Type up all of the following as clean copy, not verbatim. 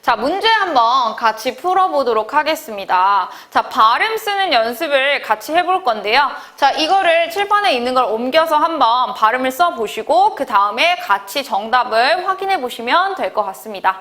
자, 문제 한번 같이 풀어보도록 하겠습니다. 자, 발음 쓰는 연습을 같이 해볼 건데요. 자, 이거를 칠판에 있는 걸 옮겨서 한번 발음을 써보시고 그 다음에 같이 정답을 확인해 보시면 될 것 같습니다.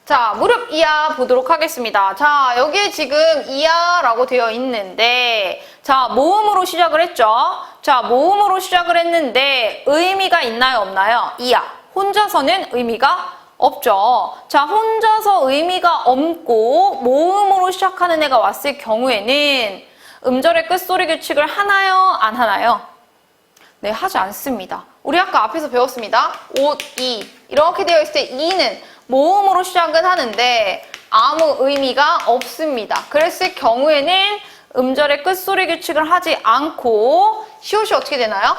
자, 무릎 이하 보도록 하겠습니다. 자, 여기에 지금 이하라고 되어 있는데 자, 모음으로 시작을 했죠. 자, 모음으로 시작을 했는데 의미가 있나요, 없나요? 이하. 혼자서는 의미가 없죠. 자, 혼자서 의미가 없고 모음으로 시작하는 애가 왔을 경우에는 음절의 끝소리 규칙을 하나요? 안 하나요? 네, 하지 않습니다. 우리 아까 앞에서 배웠습니다. 옷, 이 이렇게 되어 있을 때 이는 모음으로 시작은 하는데 아무 의미가 없습니다. 그랬을 경우에는 음절의 끝소리 규칙을 하지 않고 시옷이 어떻게 되나요?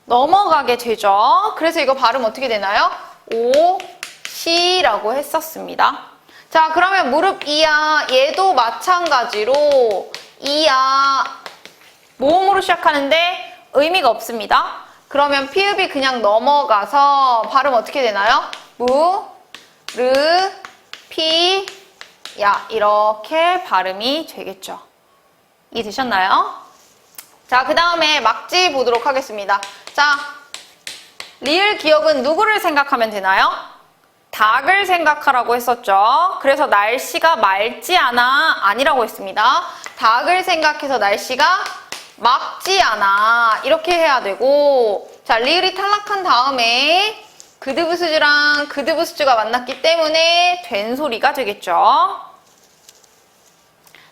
넘어가게 되죠. 그래서 이거 발음 어떻게 되나요? 오, 시라고 했었습니다. 자, 그러면 무릎 이하 얘도 마찬가지로 이하 모음으로 시작하는데 의미가 없습니다. 그러면 피읍이 그냥 넘어가서 발음 어떻게 되나요? 무, 르, 피, 야 이렇게 발음이 되겠죠. 이해되셨나요? 자, 그 다음에 막지 보도록 하겠습니다. 자, 리을 기억은 누구를 생각하면 되나요? 닭을 생각하라고 했었죠. 그래서 날씨가 맑지 않아 아니라고 했습니다. 닭을 생각해서 날씨가 막지 않아 이렇게 해야 되고 자, 리을이 탈락한 다음에 그드부스즈랑 그드부스즈가 만났기 때문에 된 소리가 되겠죠.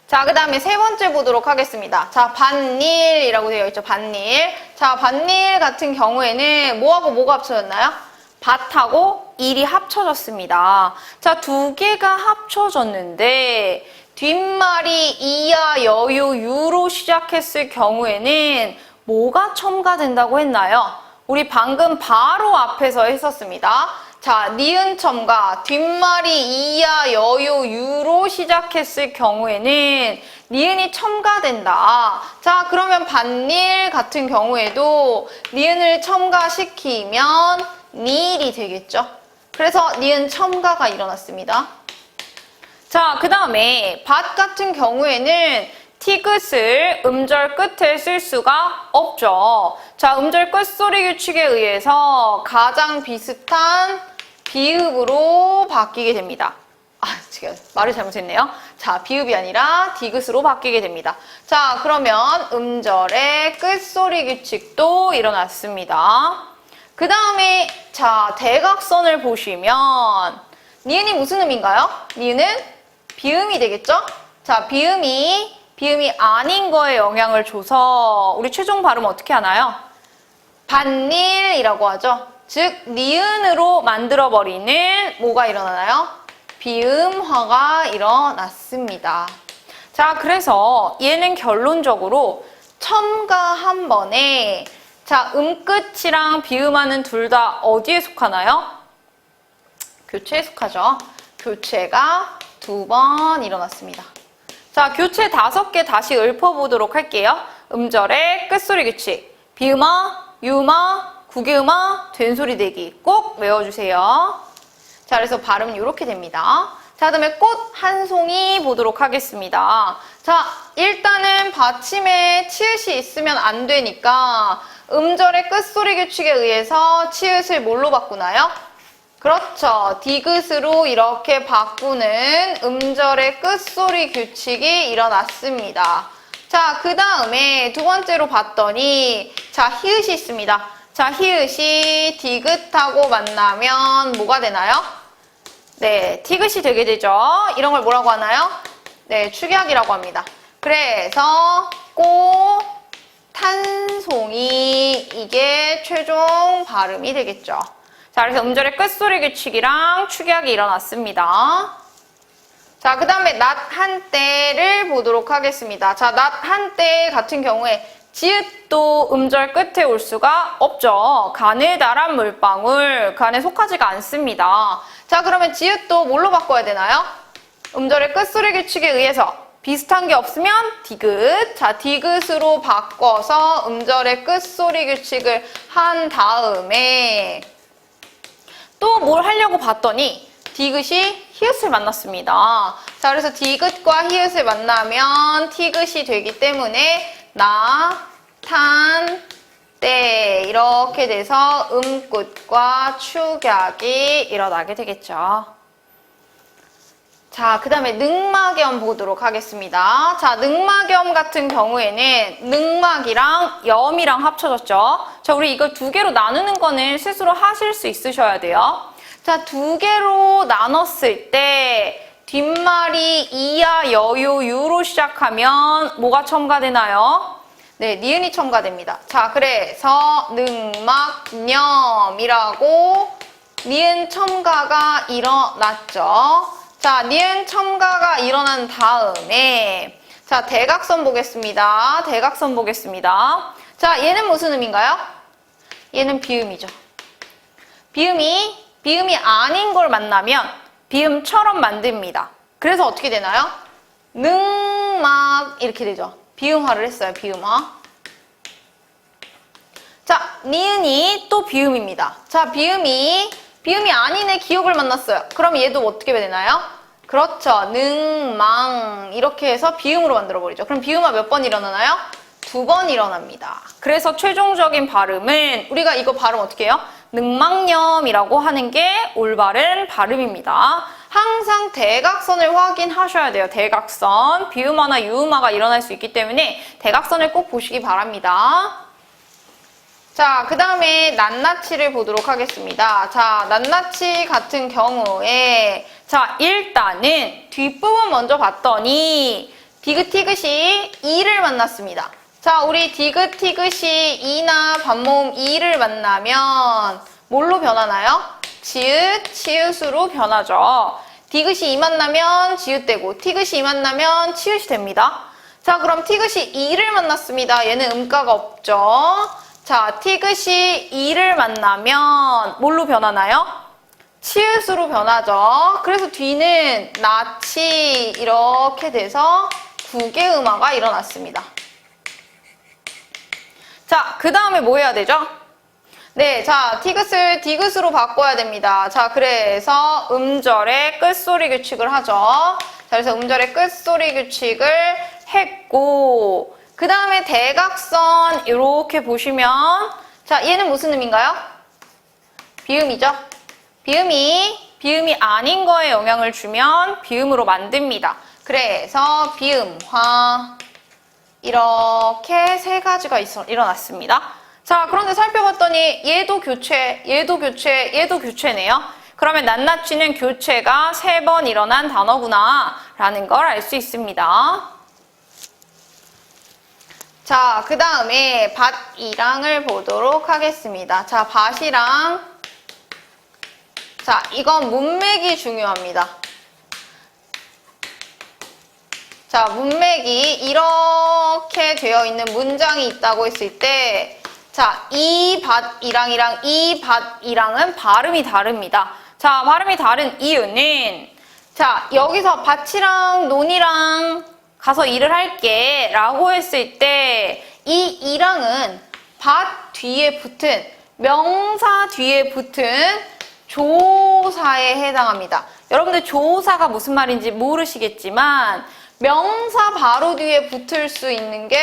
자, 그 다음에 세 번째 보도록 하겠습니다. 자, 밭일이라고 되어 있죠. 밭일. 자, 밭일 같은 경우에는 뭐하고 뭐가 합쳐졌나요? 밭하고 일이 합쳐졌습니다. 자, 두 개가 합쳐졌는데 뒷말이 이야, 여유, 유로 시작했을 경우에는 뭐가 첨가된다고 했나요? 우리 방금 바로 앞에서 했었습니다. 자, 니은 첨가, 뒷말이 이야, 여유, 유로 시작했을 경우에는 니은이 첨가된다. 자, 그러면 밭일 같은 경우에도 니은을 첨가시키면 니일이 되겠죠. 그래서 니은 첨가가 일어났습니다. 자, 그 다음에 밭 같은 경우에는 티귿을 음절 끝에 쓸 수가 없죠. 자, 음절 끝소리 규칙에 의해서 가장 비슷한 비읍으로 바뀌게 됩니다. 아, 지금 말을 잘못했네요. 자, 비읍이 아니라 디귿으로 바뀌게 됩니다. 자, 그러면 음절의 끝소리 규칙도 일어났습니다. 그 다음에 자, 대각선을 보시면 니은이 무슨 음인가요? 니은은 비음이 되겠죠? 자, 비음이 아닌 거에 영향을 줘서 우리 최종 발음 어떻게 하나요? 밭일이라고 하죠. 즉 니은으로 만들어버리는 뭐가 일어나나요? 비음화가 일어났습니다. 자, 그래서 얘는 결론적으로 첨가 한 번에 자, 음끝이랑 비음하는 둘 다 어디에 속하나요? 교체에 속하죠. 교체가 2번 일어났습니다. 자, 교체 5개 다시 읊어보도록 할게요. 음절의 끝소리 규칙. 비음어, 유음어, 구개음어, 된소리 대기 꼭 외워주세요. 자, 그래서 발음은 이렇게 됩니다. 자, 그다음에 꽃 한 송이 보도록 하겠습니다. 자, 일단은 받침에 치읓이 있으면 안 되니까 음절의 끝소리 규칙에 의해서 치읓을 뭘로 바꾸나요? 그렇죠. 디귿으로 이렇게 바꾸는 음절의 끝소리 규칙이 일어났습니다. 자, 그 다음에 두 번째로 봤더니 자, 히읗이 있습니다. 자, 히읗이 디귿하고 만나면 뭐가 되나요? 네, 디귿이 되게 되죠. 이런 걸 뭐라고 하나요? 네, 축약이라고 합니다. 그래서 꽃, 탄송이 이게 최종 발음이 되겠죠. 자, 그래서 음절의 끝소리 규칙이랑 축약이 일어났습니다. 자, 그 다음에 낮 한때를 보도록 하겠습니다. 자, 낮 한때 같은 경우에 지읒도 음절 끝에 올 수가 없죠. 가느다란 물방울, 그 안에 속하지가 않습니다. 자, 그러면 지읒도 뭘로 바꿔야 되나요? 음절의 끝소리 규칙에 의해서 비슷한 게 없으면 디귿. 자, 디귿으로 바꿔서 음절의 끝소리 규칙을 한 다음에 또 뭘 하려고 봤더니 디귿이 히읗을 만났습니다. 자, 그래서 디귿과 히읗을 만나면 티귿이 되기 때문에 나, 탄, 때 이렇게 돼서 음끝과 축약이 일어나게 되겠죠. 자, 그 다음에 능막염 보도록 하겠습니다. 자, 능막염 같은 경우에는 능막이랑 염이랑 합쳐졌죠. 자, 우리 이거 두 개로 나누는 거는 스스로 하실 수 있으셔야 돼요. 자, 두 개로 나눴을 때 뒷말이 이야, 여요, 유로 시작하면 뭐가 첨가되나요? 네, 니은이 첨가됩니다. 자, 그래서 능막염이라고 니은 첨가가 일어났죠. 자, 니은 첨가가 일어난 다음에 자, 대각선 보겠습니다. 대각선 보겠습니다. 자, 얘는 무슨 음인가요? 얘는 비음이죠. 비음이 아닌 걸 만나면 비음처럼 만듭니다. 그래서 어떻게 되나요? 능막 이렇게 되죠. 비음화를 했어요. 비음화. 자, 니은이 또 비음입니다. 자, 비음이 아닌의 기억을 만났어요. 그럼 얘도 어떻게 되나요? 그렇죠. 능망 이렇게 해서 비음으로 만들어버리죠. 그럼 비음화 몇 번 일어나나요? 2번 일어납니다. 그래서 최종적인 발음은 우리가 이거 발음 어떻게 해요? 능망염이라고 하는 게 올바른 발음입니다. 항상 대각선을 확인하셔야 돼요. 대각선. 비음화나 유음화가 일어날 수 있기 때문에 대각선을 꼭 보시기 바랍니다. 자, 그 다음에 낱낱이를 보도록 하겠습니다. 자, 낱낱이 같은 경우에 자, 일단은 뒷부분 먼저 봤더니 디귿, 티귿이 이를 만났습니다. 자, 우리 디귿, 티귿이 이나 반모음 이를 만나면 뭘로 변하나요? 지읒, 치읒으로 변하죠. 디귿이 이 만나면 지읒 되고 티귿이 이 만나면 치읒이 됩니다. 자, 그럼 티귿이 이를 만났습니다. 얘는 음가가 없죠. 자, 티귿이 이를 만나면 뭘로 변하나요? 치읒으로 변하죠. 그래서 뒤는 낯이 이렇게 돼서 구개음화가 일어났습니다. 자, 그 다음에 뭐 해야 되죠? 네, 자, 티귿을 디귿으로 바꿔야 됩니다. 자, 그래서 음절의 끝소리 규칙을 하죠. 자, 그래서 음절의 끝소리 규칙을 했고 그 다음에 대각선 이렇게 보시면 자, 얘는 무슨 음인가요? 비음이죠. 비음이 아닌 거에 영향을 주면 비음으로 만듭니다. 그래서 비음화 이렇게 세 가지가 일어났습니다. 자, 그런데 살펴봤더니 얘도 교체, 얘도 교체, 얘도 교체네요. 그러면 낱낱이는 교체가 3번 일어난 단어구나 라는 걸 알 수 있습니다. 자, 그 다음에 밭이랑을 보도록 하겠습니다. 자, 밭이랑 자, 이건 문맥이 중요합니다. 자, 문맥이 이렇게 되어 있는 문장이 있다고 했을 때 자, 이 밭이랑이랑 이 밭이랑은 발음이 다릅니다. 자, 발음이 다른 이유는 자, 여기서 밭이랑 논이랑 가서 일을 할게 라고 했을 때 이 이랑은 밭 뒤에 붙은 명사 뒤에 붙은 조사에 해당합니다. 여러분들 조사가 무슨 말인지 모르시겠지만 명사 바로 뒤에 붙을 수 있는 게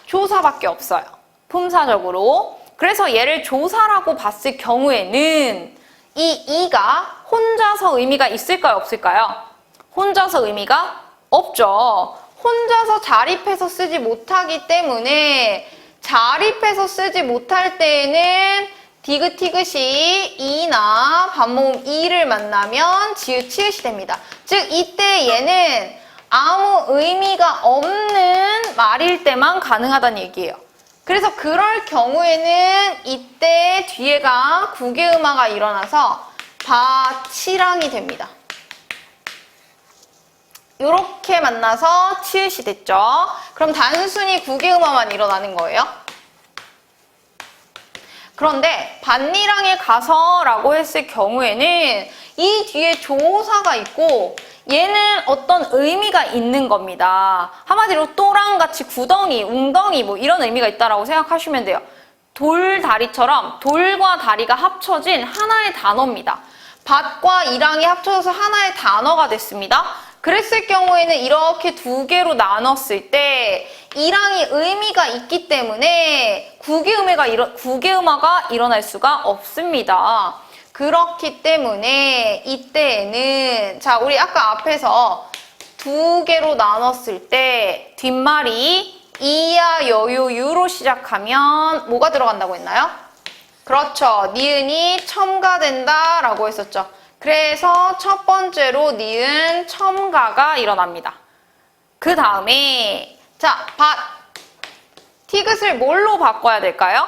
조사밖에 없어요. 품사적으로. 그래서 얘를 조사라고 봤을 경우에는 이 이가 혼자서 의미가 있을까요? 없을까요? 혼자서 의미가 없죠. 혼자서 자립해서 쓰지 못하기 때문에 자립해서 쓰지 못할 때에는 디귿, 티귿이 이나 반모음 이를 만나면 지읒, 치읒이 됩니다. 즉 이때 얘는 아무 의미가 없는 말일 때만 가능하다는 얘기예요. 그래서 그럴 경우에는 이때 뒤에가 구개음화가 일어나서 밭이랑이 됩니다. 이렇게 만나서 치읓이 됐죠. 그럼 단순히 구개음화만 일어나는 거예요. 그런데 반리랑에 가서라고 했을 경우에는 이 뒤에 조사가 있고 얘는 어떤 의미가 있는 겁니다. 한마디로 또랑같이 구덩이, 웅덩이 뭐 이런 의미가 있다라고 생각하시면 돼요. 돌다리처럼 돌과 다리가 합쳐진 하나의 단어입니다. 밭과 이랑이 합쳐져서 하나의 단어가 됐습니다. 그랬을 경우에는 이렇게 두 개로 나눴을 때 이랑이 의미가 있기 때문에 구개음화가 일어날 수가 없습니다. 그렇기 때문에 이때에는 자 우리 아까 앞에서 두 개로 나눴을 때 뒷말이 이야 여유 유로 시작하면 뭐가 들어간다고 했나요? 그렇죠. 니은이 첨가된다 라고 했었죠. 그래서 첫 번째로 니은 첨가가 일어납니다. 그 다음에 자 밭 티귿을 뭘로 바꿔야 될까요?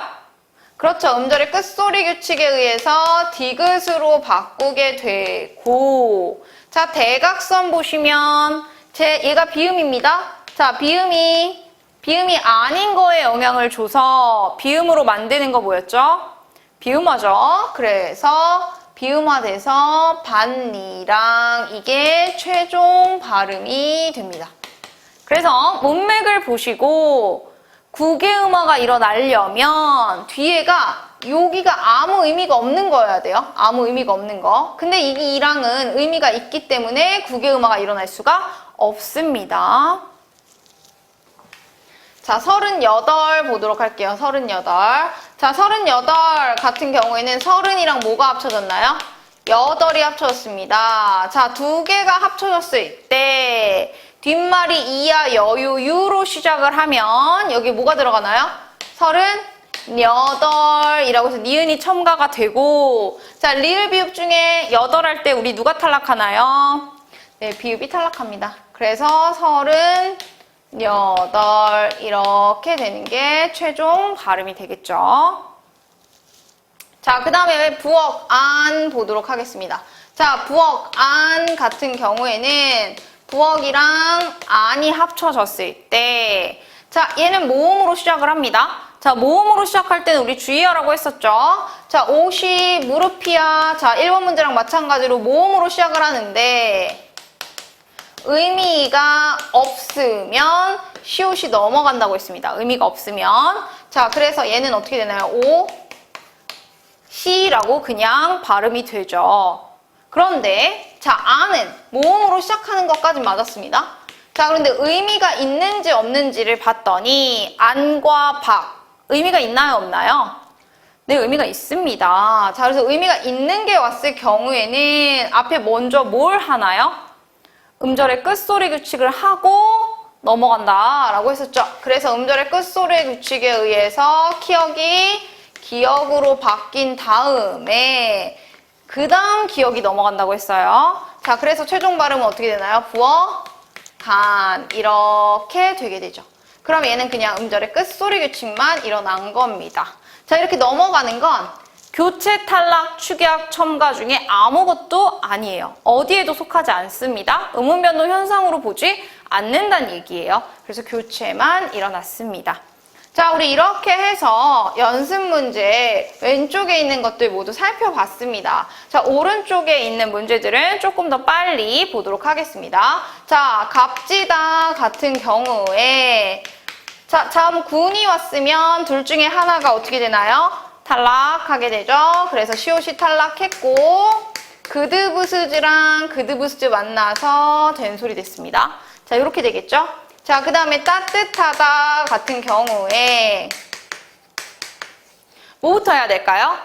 그렇죠. 음절의 끝소리 규칙에 의해서 디귿으로 바꾸게 되고 자 대각선 보시면 얘가 비음입니다. 자 비음이 아닌 거에 영향을 줘서 비음으로 만드는 거 뭐였죠? 비음화죠. 그래서 비음화돼서 반리랑 이게 최종 발음이 됩니다. 그래서 문맥을 보시고 구개음화가 일어나려면 뒤에가 여기가 아무 의미가 없는 거여야 돼요. 아무 의미가 없는 거. 근데 이 이랑은 의미가 있기 때문에 구개음화가 일어날 수가 없습니다. 자, 38 보도록 할게요. 38. 자, 38 같은 경우에는 30이랑 뭐가 합쳐졌나요? 8이 합쳐졌습니다. 자, 두 개가 합쳐졌을 때 뒷말이 이야 여유 유로 시작을 하면 여기 뭐가 들어가나요? 38이라고 해서 니은이 첨가가 되고 자, 리을 비읍 중에 8 할 때 우리 누가 탈락하나요? 네, 비읍이 탈락합니다. 그래서 38 이렇게 되는 게 최종 발음이 되겠죠. 자, 그 다음에 부억 안 보도록 하겠습니다. 자, 부억 안 같은 경우에는 부억이랑 안이 합쳐졌을 때 자, 얘는 모음으로 시작을 합니다. 자, 모음으로 시작할 때는 우리 주의하라고 했었죠. 자, 옷이 무릎이야. 자, 1번 문제랑 마찬가지로 모음으로 시작을 하는데 의미가 없으면 시옷이 넘어간다고 했습니다. 의미가 없으면. 자, 그래서 얘는 어떻게 되나요? 오, 시라고 그냥 발음이 되죠. 그런데 자, 안은 모음으로 시작하는 것까지 맞았습니다. 자, 그런데 의미가 있는지 없는지를 봤더니 안과 박 의미가 있나요? 없나요? 네, 의미가 있습니다. 자, 그래서 의미가 있는 게 왔을 경우에는 앞에 먼저 뭘 하나요? 음절의 끝소리 규칙을 하고 넘어간다 라고 했었죠. 그래서 음절의 끝소리 규칙에 의해서 기억이 기억으로 바뀐 다음에 그 다음 기억이 넘어간다고 했어요. 자, 그래서 최종 발음은 어떻게 되나요? 부어, 간 이렇게 되게 되죠. 그럼 얘는 그냥 음절의 끝소리 규칙만 일어난 겁니다. 자, 이렇게 넘어가는 건 교체, 탈락, 축약, 첨가 중에 아무것도 아니에요. 어디에도 속하지 않습니다. 음운 변동 현상으로 보지 않는다는 얘기예요. 그래서 교체만 일어났습니다. 자, 우리 이렇게 해서 연습 문제 왼쪽에 있는 것들 모두 살펴봤습니다. 자, 오른쪽에 있는 문제들은 조금 더 빨리 보도록 하겠습니다. 자, 갑지다 같은 경우에 자, 다음 군이 왔으면 둘 중에 하나가 어떻게 되나요? 탈락하게 되죠. 그래서 시옷이 탈락했고 그드부스즈랑 그드부스즈 만나서 된소리 됐습니다. 자, 이렇게 되겠죠. 자, 그 다음에 따뜻하다 같은 경우에 뭐부터 해야 될까요?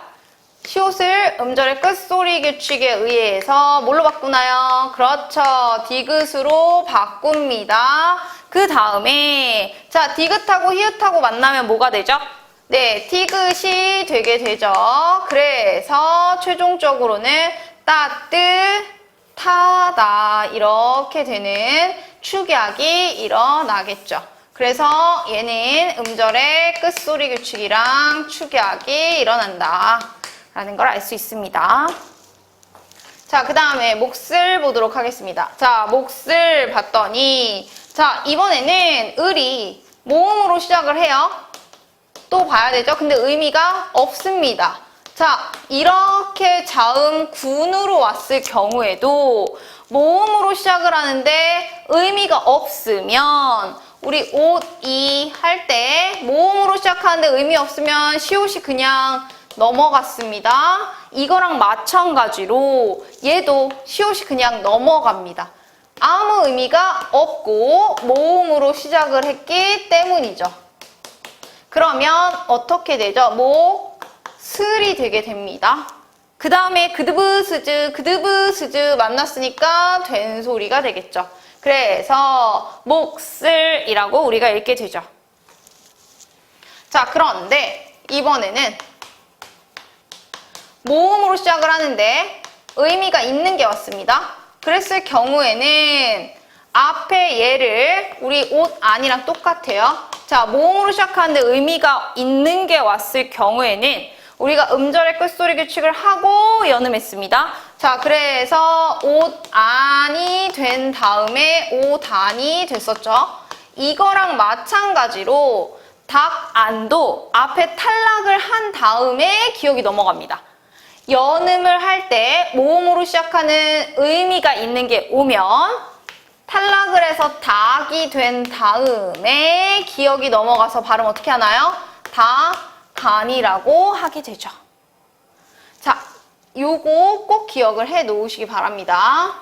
시옷을 음절의 끝소리 규칙에 의해서 뭘로 바꾸나요? 그렇죠. 디귿으로 바꿉니다. 그 다음에 자, 디귿하고 히읗하고 만나면 뭐가 되죠? 네, 티귿이 되게 되죠. 그래서 최종적으로는 따뜻하다 이렇게 되는 축약이 일어나겠죠. 그래서 얘는 음절의 끝소리 규칙이랑 축약이 일어난다 라는 걸 알 수 있습니다. 자, 그 다음에 몫을 보도록 하겠습니다. 자, 몫을 봤더니, 자, 이번에는 을이 모음으로 시작을 해요. 또 봐야 되죠? 근데 의미가 없습니다. 자, 이렇게 자음 군으로 왔을 경우에도 모음으로 시작을 하는데 의미가 없으면 우리 옷, 이 할 때 모음으로 시작하는데 의미 없으면 시옷이 그냥 넘어갔습니다. 이거랑 마찬가지로 얘도 시옷이 그냥 넘어갑니다. 아무 의미가 없고 모음으로 시작을 했기 때문이죠. 그러면 어떻게 되죠? 슬이 되게 됩니다. 그 다음에 그드브스즈 만났으니까 된 소리가 되겠죠. 그래서 몫을이라고 우리가 읽게 되죠. 자, 그런데 이번에는 모음으로 시작을 하는데 의미가 있는 게 왔습니다. 그랬을 경우에는 앞에 얘를 우리 옷 안이랑 똑같아요. 자, 모음으로 시작하는데 의미가 있는 게 왔을 경우에는 우리가 음절의 끝소리 규칙을 하고 연음했습니다. 자, 그래서 옷 안이 된 다음에 오단이 됐었죠. 이거랑 마찬가지로 닭 안도 앞에 탈락을 한 다음에 기억이 넘어갑니다. 연음을 할 때 모음으로 시작하는 의미가 있는 게 오면 탈락을 해서 닭이 된 다음에 기억이 넘어가서 발음 어떻게 하나요? 다간이라고 하게 되죠. 자, 요거 꼭 기억을 해 놓으시기 바랍니다.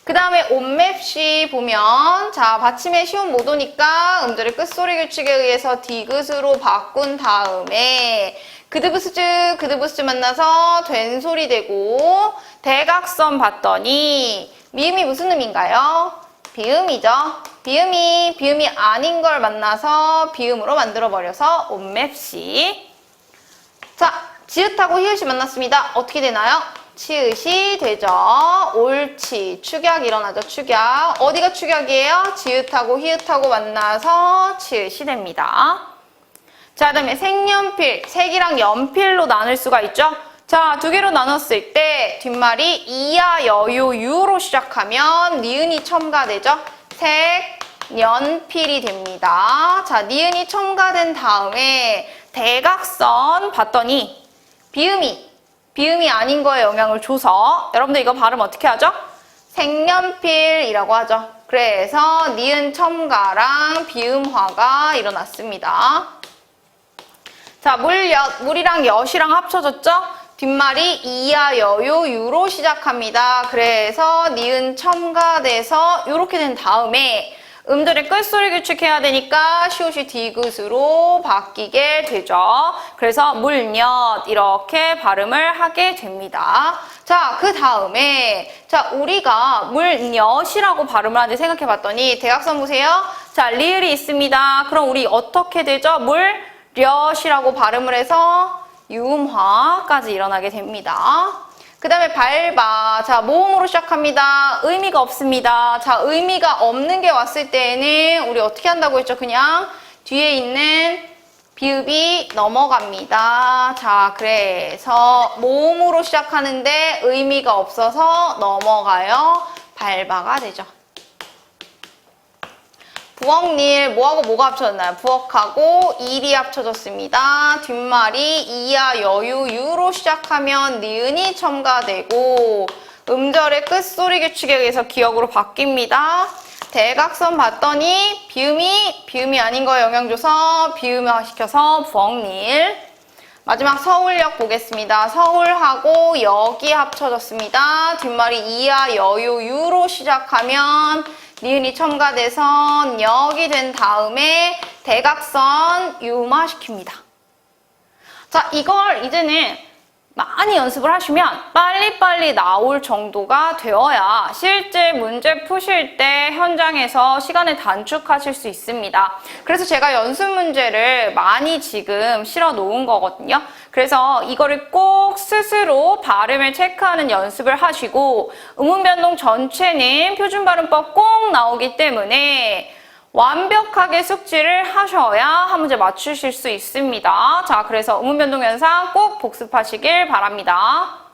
그 다음에 온맵시 보면 자, 받침의 시옷 못 오니까 음절의 끝소리 규칙에 의해서 디귿으로 바꾼 다음에 그드브스즈 만나서 된 소리 되고 대각선 봤더니 미음이 무슨 음인가요? 비음이죠. 비음이 아닌 걸 만나서 비음으로 만들어버려서 온맵시. 자, 지읒하고 히읗이 만났습니다. 어떻게 되나요? 치읓이 되죠. 옳지. 축약 일어나죠. 축약. 어디가 축약이에요? 지읒하고 히읗하고 만나서 치읓이 됩니다. 자, 그다음에 색연필. 색이랑 연필로 나눌 수가 있죠. 자, 두 개로 나눴을 때 뒷말이 이야, 여유, 유로 시작하면 니은이 첨가되죠. 색, 연필이 됩니다. 자, 니은이 첨가된 다음에 대각선 봤더니 비음이 아닌 거에 영향을 줘서 여러분들 이거 발음 어떻게 하죠? 색연필이라고 하죠. 그래서 니은 첨가랑 비음화가 일어났습니다. 자, 물이랑 엿이랑 합쳐졌죠? 뒷말이 이야, 여유, 유로 시작합니다. 그래서 니은 첨가돼서 이렇게 된 다음에 음절의 끝소리 규칙해야 되니까 시옷이 디귿으로 바뀌게 되죠. 그래서 물엿 이렇게 발음을 하게 됩니다. 자, 그 다음에 자, 우리가 물엿이라고 발음을 하는데 생각해 봤더니 대각선 보세요. 자, 리을이 있습니다. 그럼 우리 어떻게 되죠? 물엿이라고 발음을 해서 유음화까지 일어나게 됩니다. 그 다음에 밟아. 자, 모음으로 시작합니다. 의미가 없습니다. 자, 의미가 없는 게 왔을 때에는 우리 어떻게 한다고 했죠? 그냥 뒤에 있는 비읍이 넘어갑니다. 자, 그래서 모음으로 시작하는데 의미가 없어서 넘어가요. 밟아가 되죠. 부엌일, 뭐하고 뭐가 합쳐졌나요? 부엌하고 일이 합쳐졌습니다. 뒷말이 이야, 여유, 유로 시작하면 니은이 첨가되고 음절의 끝소리 규칙에 의해서 기억으로 바뀝니다. 대각선 봤더니 비음이 아닌 거에 영향 줘서 비음화 시켜서 부엌일. 마지막 서울역 보겠습니다. 서울하고 역이 합쳐졌습니다. 뒷말이 이야, 여유, 유로 시작하면 니은이 첨가돼서 역이 된 다음에 대각선 유마시킵니다. 자, 이걸 이제는 많이 연습을 하시면 빨리빨리 나올 정도가 되어야 실제 문제 푸실 때 현장에서 시간을 단축하실 수 있습니다. 그래서 제가 연습 문제를 많이 지금 실어 놓은 거거든요. 그래서 이거를 꼭 스스로 발음을 체크하는 연습을 하시고 음운 변동 전체는 표준 발음법 꼭 나오기 때문에 완벽하게 숙지를 하셔야 한 문제 맞추실 수 있습니다. 자, 그래서 음운 변동 현상 꼭 복습하시길 바랍니다.